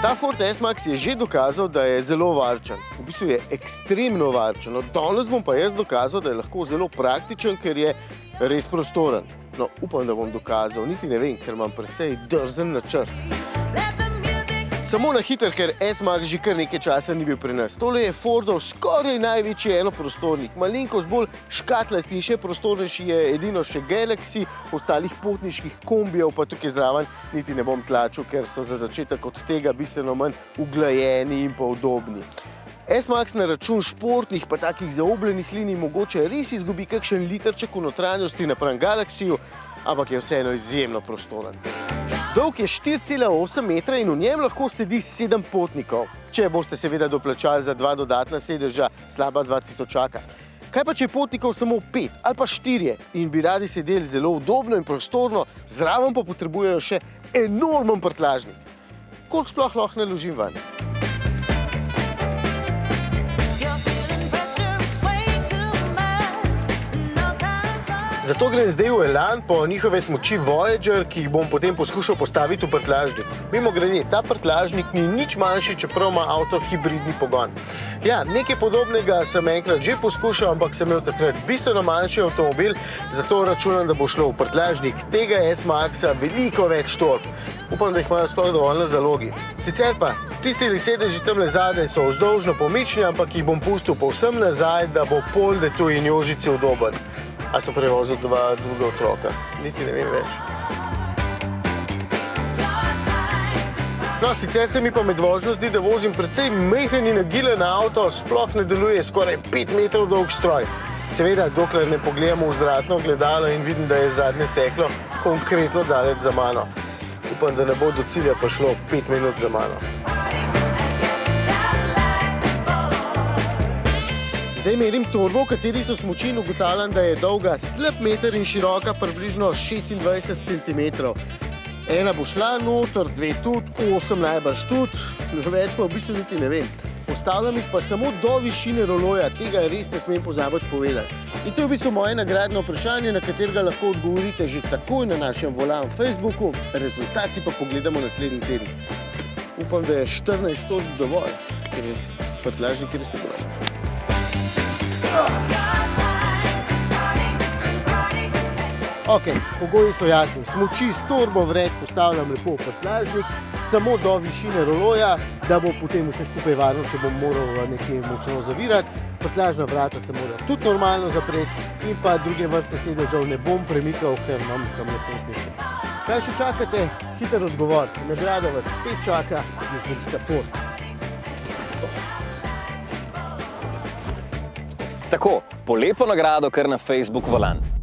Ta Ford S-Max je že dokazal, da je zelo varčen. V bistvu je ekstremno varčen. No, danes bom pa jaz dokazal, da je lahko zelo praktičen, ker je res prostoren. No, upam, da bom dokazal. Niti ne vem, ker imam precej drzen načrt. Samo na hiter, ker S-Max že kar nekaj časa ni bil pri nas. Tole je Fordov skoraj največji enoprostornik. Malenkost bolj škatlast in še prostornejši je edino še Galaxy, ostalih potniških kombijev pa tukaj zraven niti ne bom tlačil, ker so za začetek od tega bistveno manj uglajeni in pa udobni. S-Max na račun športnih pa takih zaobljenih linij mogoče res izgubi kakšen litrček v notranjosti napram Galaxyju, ampak je vseeno izjemno prostoren. Dolg je 4,8 metra in v njem lahko sedi 7 potnikov, če boste seveda doplačali za 2 dodatna sedeža slaba 2000. Kaj pa, če je potnikov samo 5 ali pa 4 in bi radi sedeli zelo udobno in prostorno, zraven pa potrebujejo še enormen prtljažnik? Koliko sploh lahko naložim vanj? Zato grem zdaj v Elan po njihove smuči Voyager, ki jih bom potem poskušal postaviti v prtljažnik. Mimogrede, ta prtljažnik ni nič manjši, čeprav ima avto hibridni pogon. Ja, nekaj podobnega sem enkrat že poskušal, ampak sem imel takrat bistveno manjši avtomobil, zato računam, da bo šlo v prtljažnik tega S-Maxa veliko več torb. Upam, da jih imajo sploh dovolj na zalogi. Sicer pa, tisti sedeži tamle zadaj so vzdolžno pomični, ampak jih bom pustil povsem nazaj, da bo polde tu in jožici udoben. A sem prevozil 2 druga otroka. Niti ne vem več. No, sicer se mi pa med vožnjo zdi, da vozim precej majhen in nagilen avto, sploh ne deluje skoraj 5 metrov dolg stroj. Seveda, dokler ne pogledam v vzvratno ogledalo in vidim, da je zadnje steklo konkretno daleč za mano. Upam, da ne bo do cilja prišlo 5 minut za mano. Zdaj merim torbo, v kateri so smuči in ugotavljam, da je dolga slab meter in široka približno 26 centimetrov. Ena bo šla noter, 2 tudi, 8 najbrž tudi, več pa v bistvu niti ne vem. Postavljam jih pa samo do višine roloja, tega res ne smem pozabiti povedati. In to je v bistvu moje nagradno vprašanje, na katerega lahko odgovorite že takoj na našem Volan Facebooku, rezultat si pa pogledamo naslednji teden. Upam, da je 14 torb dovolj, ker je prtljažnik res ogromen. Ok, pogoji so jasni. Smuči s torbo vred postavljam lepo v prtljažnik, samo do višine roloja, da bo potem vse skupaj varno, če bom moral nekje močno zavirati. Prtljažna vrata se mora tudi normalno zapreti in pa druge vrste sedežev ne bom premikal, ker imam tam potnike. Kaj še čakate? Hiter odgovor. Nagrada vas spet čaka, je Ford. Tako, po lepo nagrado kar na Facebook Volan.